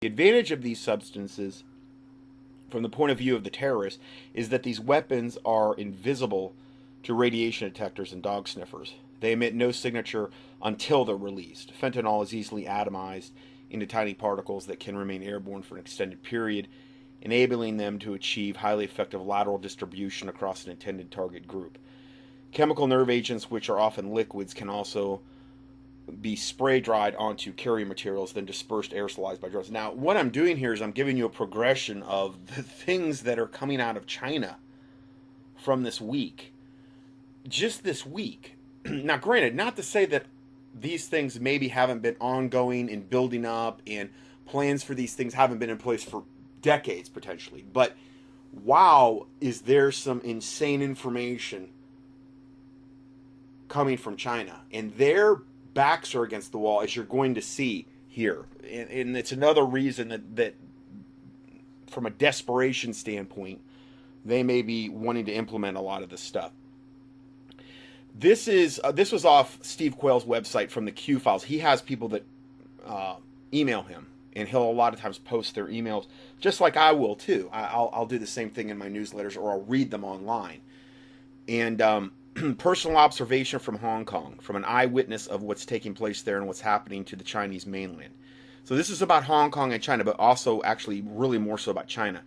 The advantage of these substances, from the point of view of the terrorists, is that these weapons are invisible to radiation detectors and dog sniffers. They emit no signature until they're released. Fentanyl is easily atomized into tiny particles that can remain airborne for an extended period, enabling them to achieve highly effective lateral distribution across an intended target group. Chemical nerve agents, which are often liquids, can also be spray dried onto carrier materials, then dispersed, aerosolized by drones. Now, what I'm doing here is I'm giving you a progression of the things that are coming out of China from this week. Just this week. Now, granted, not to say that these things maybe haven't been ongoing and building up, and plans for these things haven't been in place for decades potentially, but wow, is there some insane information coming from China, and their backs are against the wall, as you're going to see here. And it's another reason that from a desperation standpoint, they may be wanting to implement a lot of this stuff. This was off Steve Quayle's website from the Q Files. He has people that email him, and he'll a lot of times post their emails, just like I will too. I'll do the same thing in my newsletters, or I'll read them online. And personal observation from Hong Kong, from an eyewitness of what's taking place there and what's happening to the Chinese mainland. So this is about Hong Kong and China, but also actually really more so about China.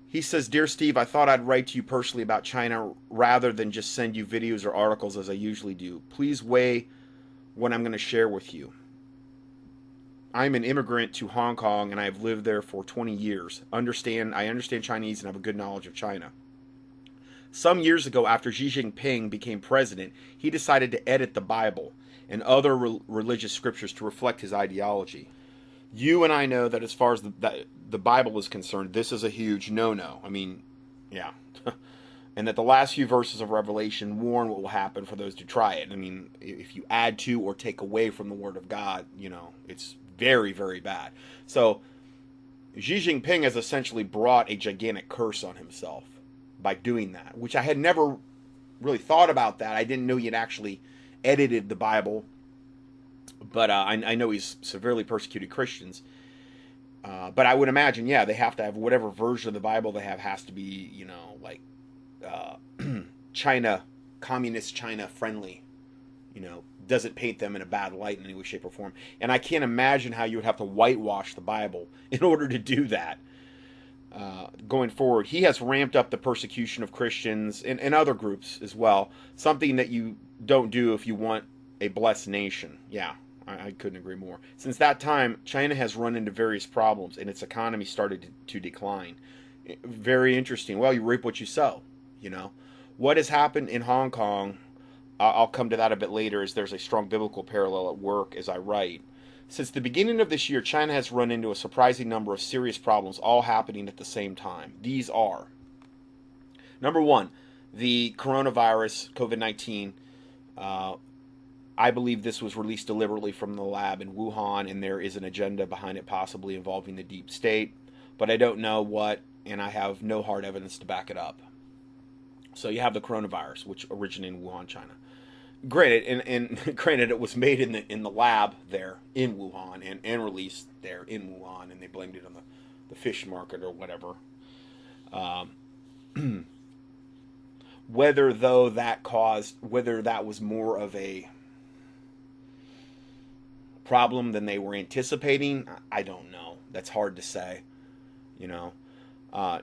He says, "Dear Steve, I thought I'd write to you personally about China rather than just send you videos or articles as I usually do. Please weigh what I'm going to share with you. I'm an immigrant to Hong Kong and I have lived there for 20 years. I understand Chinese and have a good knowledge of China. Some years ago, after Xi Jinping became president, he decided to edit the Bible and other religious scriptures to reflect his ideology. You and I know that as far as the Bible is concerned, this is a huge no-no. I mean, yeah. And that the last few verses of Revelation warn what will happen for those who try it. I mean, if you add to or take away from the Word of God, it's very, very bad. So Xi Jinping has essentially brought a gigantic curse on himself by doing that, which I had never really thought about that. I didn't know he had actually edited the Bible, but I know he's severely persecuted Christians. But I would imagine, yeah, they have to have whatever version of the Bible they have has to be, like China, communist China friendly, doesn't paint them in a bad light in any way, shape, or form. And I can't imagine how you would have to whitewash the Bible in order to do that. Going forward, he has ramped up the persecution of Christians and other groups as well, something that you don't do if you want a blessed nation. Yeah, I couldn't agree more. Since that time, China has run into various problems and its economy started to decline. Very interesting. Well, you reap what you sow, What has happened in Hong Kong, I'll come to that a bit later, as there's a strong biblical parallel at work as I write. Since the beginning of this year, China has run into a surprising number of serious problems, all happening at the same time. These are: number one, the coronavirus, COVID-19. I believe this was released deliberately from the lab in Wuhan, and there is an agenda behind it, possibly involving the deep state. But I don't know what, and I have no hard evidence to back it up. So you have the coronavirus, which originated in Wuhan, China. Granted, and granted, it was made in the lab there in Wuhan and released there in Wuhan, and they blamed it on the fish market or whatever. Whether that was more of a problem than they were anticipating, I don't know. That's hard to say,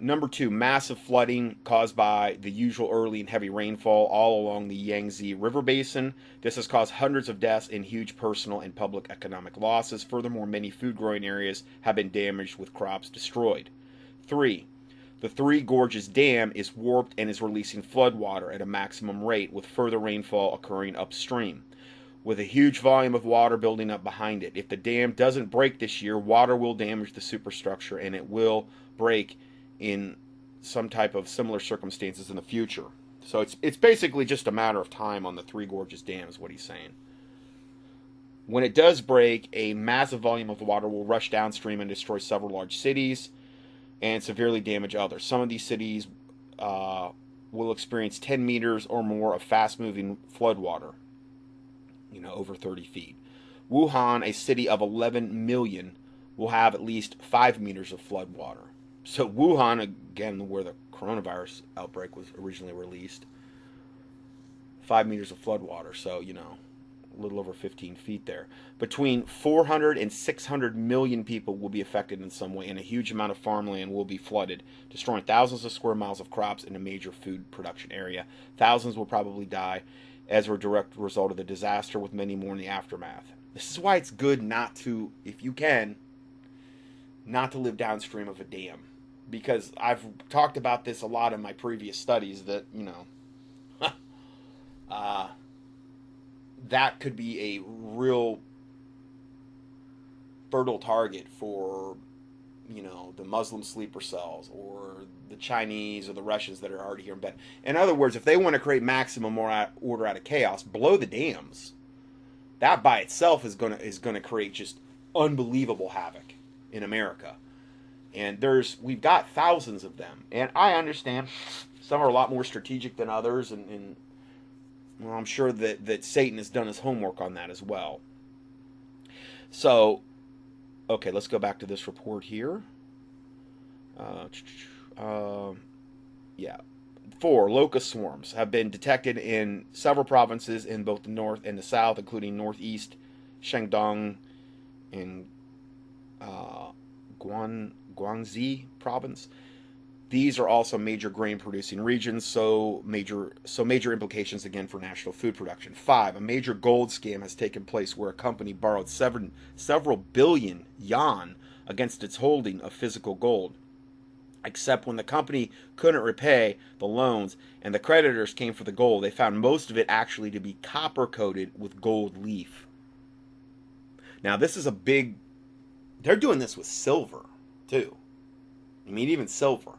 Number two, massive flooding caused by the usual early and heavy rainfall all along the Yangtze River Basin. This has caused hundreds of deaths and huge personal and public economic losses. Furthermore, many food-growing areas have been damaged with crops destroyed. 3. The Three Gorges Dam is warped and is releasing floodwater at a maximum rate, with further rainfall occurring upstream, with a huge volume of water building up behind it. If the dam doesn't break this year, water will damage the superstructure, and it will break in some type of similar circumstances in the future. So it's basically just a matter of time on the Three Gorges Dam, is what he's saying. When it does break, a massive volume of water will rush downstream and destroy several large cities and severely damage others. Some of these cities will experience 10 meters or more of fast-moving floodwater, over 30 feet. Wuhan, a city of 11 million, will have at least 5 meters of flood water. So Wuhan, again, where the coronavirus outbreak was originally released, 5 meters of flood water. So, a little over 15 feet there. Between 400 and 600 million people will be affected in some way, and a huge amount of farmland will be flooded, destroying thousands of square miles of crops in a major food production area. Thousands will probably die as a direct result of the disaster, with many more in the aftermath. This is why it's good not to, if you can, not to live downstream of a dam. Because I've talked about this a lot in my previous studies that, that could be a real fertile target for, the Muslim sleeper cells or the Chinese or the Russians that are already here in bed. In other words, if they want to create maximum order out of chaos, blow the dams. That by itself is gonna create just unbelievable havoc in America. And we've got thousands of them, and I understand some are a lot more strategic than others, and well, I'm sure that Satan has done his homework on that as well. So, okay, let's go back to this report here. Yeah. 4 locust swarms have been detected in several provinces in both the north and the south, including northeast Shandong and Guangxi province. These are also major grain-producing regions, so major implications again for national food production. 5, a major gold scam has taken place where a company borrowed several billion yuan against its holding of physical gold. Except when the company couldn't repay the loans and the creditors came for the gold, they found most of it actually to be copper-coated with gold leaf. Now, this is a big... They're doing this with silver, too. I mean, even silver.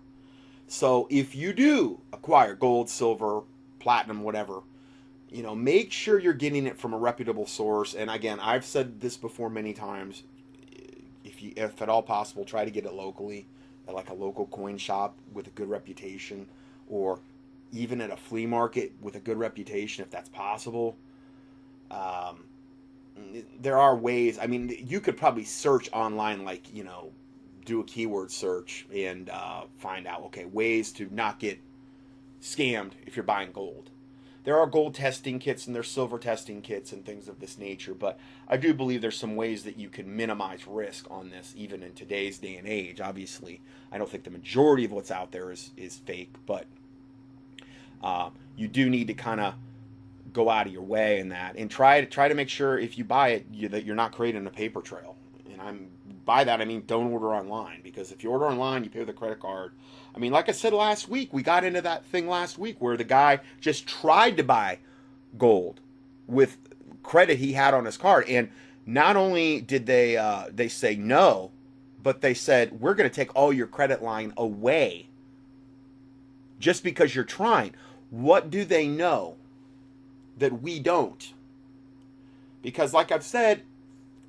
So if you do acquire gold, silver, platinum, whatever, make sure you're getting it from a reputable source. And again, I've said this before many times. If at all possible, try to get it locally at like a local coin shop with a good reputation, or even at a flea market with a good reputation if that's possible. There are ways. I mean, you could probably search online, like, do a keyword search and find out, okay, ways to not get scammed if you're buying gold. There are gold testing kits and there's silver testing kits and things of this nature, but I do believe there's some ways that you can minimize risk on this, even in today's day and age. Obviously, I don't think the majority of what's out there is fake, but you do need to kind of go out of your way in that and try to make sure if you buy it that you're not creating a paper trail. And by that I mean don't order online, because if you order online, you pay with a credit card. I mean, like I said last week, we got into that thing last week where the guy just tried to buy gold with credit he had on his card, and not only did they say no, but they said, we're going to take all your credit line away just because you're trying. What do they know that we don't? Because like I've said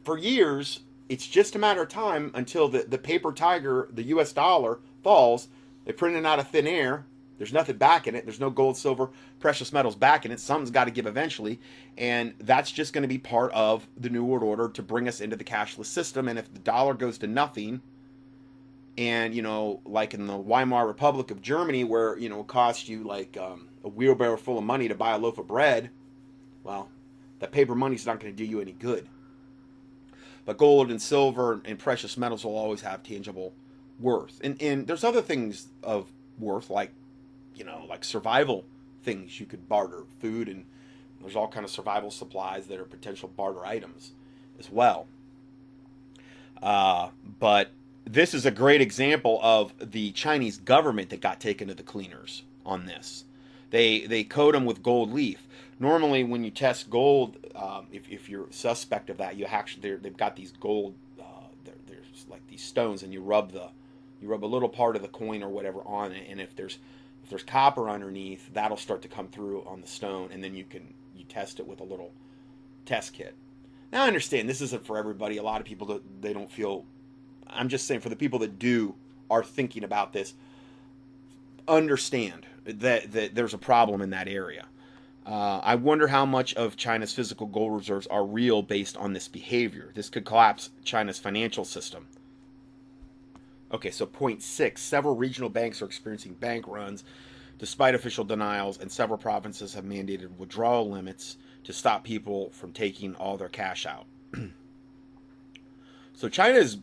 for years, it's just a matter of time until the paper tiger, the US dollar, falls. They print it out of thin air. There's nothing backing it. There's no gold, silver, precious metals backing it. Something's got to give eventually. And that's just going to be part of the New World Order to bring us into the cashless system. And if the dollar goes to nothing, and, like in the Weimar Republic of Germany, where, it cost you like a wheelbarrow full of money to buy a loaf of bread, well, that paper money's not going to do you any good. But gold and silver and precious metals will always have tangible worth. And there's other things of worth, like, like survival things you could barter, food, and there's all kind of survival supplies that are potential barter items as well. But this is a great example of the Chinese government that got taken to the cleaners on this. They coat them with gold leaf. Normally, when you test gold, if you're suspect of that, they've got these gold. There's like these stones, and you rub a little part of the coin or whatever on it, and if there's copper underneath, that'll start to come through on the stone, and then you test it with a little test kit. Now, I understand this isn't for everybody. A lot of people they don't feel. I'm just saying, for the people that are thinking about this, understand that there's a problem in that area. I wonder how much of China's physical gold reserves are real based on this behavior. This could collapse China's financial system. Okay, so point six, several regional banks are experiencing bank runs despite official denials, and several provinces have mandated withdrawal limits to stop people from taking all their cash out. So China is,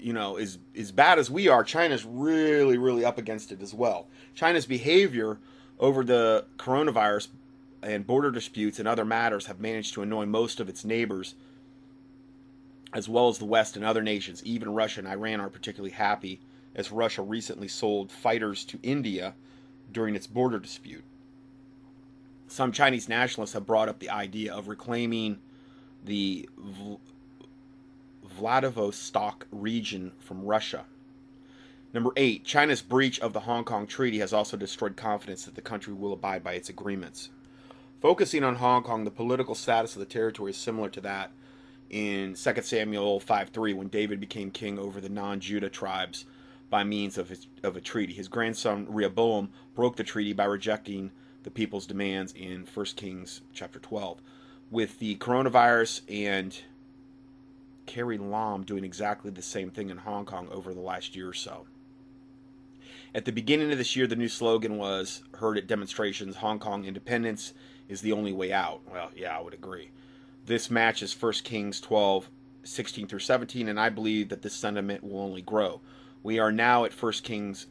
is as bad as we are. China's really, really up against it as well. China's behavior over the coronavirus and border disputes and other matters have managed to annoy most of its neighbors, as well as the West and other nations. Even Russia and Iran aren't particularly happy, as Russia recently sold fighters to India during its border dispute. Some Chinese nationalists have brought up the idea of reclaiming the Vladivostok region from Russia. Number 8, China's breach of the Hong Kong Treaty has also destroyed confidence that the country will abide by its agreements. Focusing on Hong Kong, the political status of the territory is similar to that in 2 Samuel 5:3, when David became king over the non-Judah tribes by means of a treaty. His grandson Rehoboam broke the treaty by rejecting the people's demands in 1 Kings chapter 12. With the coronavirus and Carrie Lam doing exactly the same thing in Hong Kong over the last year or so. At the beginning of this year, the new slogan was heard at demonstrations: Hong Kong independence is the only way out. Well, yeah, I would agree. This matches 1 Kings 12:16 through 17, and I believe that this sentiment will only grow. We are now at 1 Kings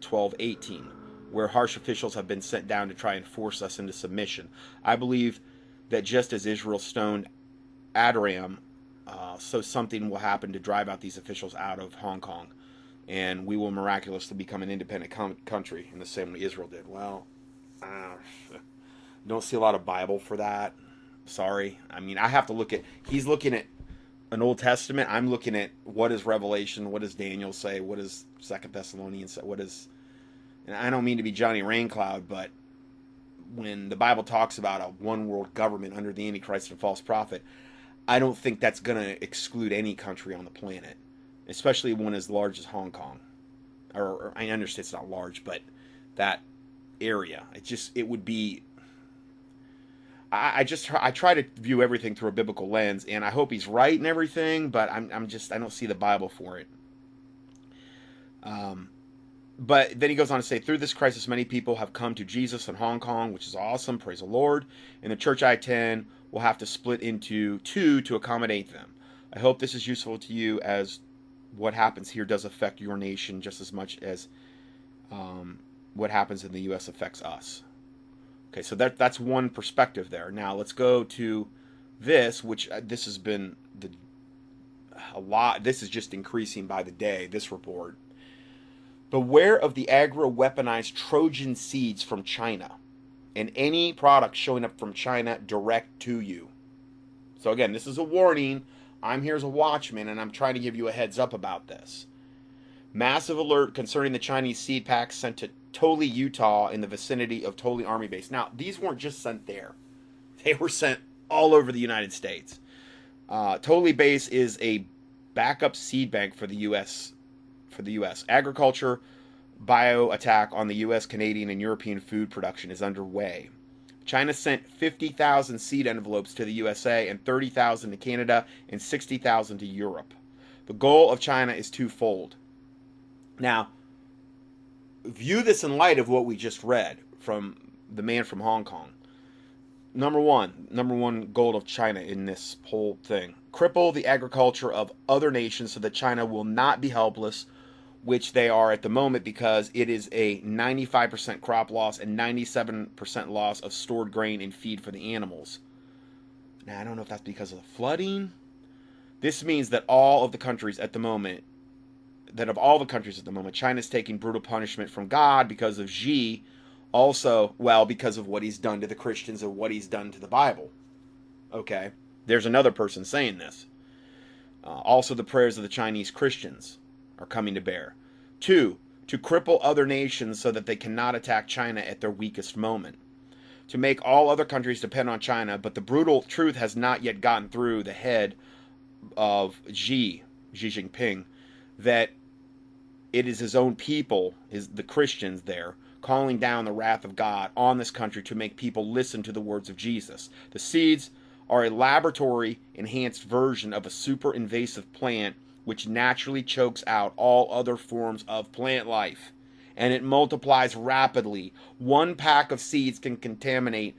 12:18, where harsh officials have been sent down to try and force us into submission. I believe that just as Israel stoned Adoram, so something will happen to drive out these officials out of Hong Kong, and we will miraculously become an independent country in the same way Israel did. Well, don't see a lot of Bible for that. Sorry. I mean, I have to look at, he's looking at an Old Testament. I'm looking at what is Revelation, what does Daniel say, what does 2 Thessalonians say, what is, and I don't mean to be Johnny Raincloud, but when the Bible talks about a one world government under the Antichrist and false prophet, I don't think that's going to exclude any country on the planet, especially one as large as Hong Kong. Or I understand it's not large, but that area, it would be. I try to view everything through a biblical lens, and I hope he's right and everything, but I don't see the Bible for it. But then he goes on to say, through this crisis, many people have come to Jesus in Hong Kong, which is awesome. Praise the Lord. And the church I attend will have to split into two to accommodate them. I hope this is useful to you, as what happens here does affect your nation just as much as what happens in the U.S. affects us. Okay, so that's one perspective there. Now let's go to this, which this has been a lot. This is just increasing by the day, this report. Beware of the agro-weaponized Trojan seeds from China and any product showing up from China direct to you. So again, this is a warning. I'm here as a watchman, and I'm trying to give you a heads up about this. Massive alert concerning the Chinese seed packs sent to Tole, Utah, in the vicinity of Tole Army Base. Now, these weren't just sent there. They were sent all over the United States. Tole Base is a backup seed bank for the U.S. Agriculture bio attack on the U.S., Canadian, and European food production is underway. China sent 50,000 seed envelopes to the USA and 30,000 to Canada and 60,000 to Europe. The goal of China is twofold. Now, view this in light of what we just read from the man from Hong Kong. Number one goal of China in this whole thing: cripple the agriculture of other nations so that China will not be helpless, which they are at the moment, because it is a 95% crop loss and 97% loss of stored grain and feed for the animals. Now, I don't know if that's because of the flooding. This means that of all the countries at the moment, China's taking brutal punishment from God because of Xi. Also, because of what he's done to the Christians and what he's done to the Bible. Okay, there's another person saying this. Also, the prayers of the Chinese Christians are coming to bear. 2, to cripple other nations so that they cannot attack China at their weakest moment. To make all other countries depend on China, but the brutal truth has not yet gotten through the head of Xi Jinping, that it is his own people, the Christians there, calling down the wrath of God on this country to make people listen to the words of Jesus. The seeds are a laboratory enhanced version of a super invasive plant which naturally chokes out all other forms of plant life. And it multiplies rapidly. One pack of seeds can contaminate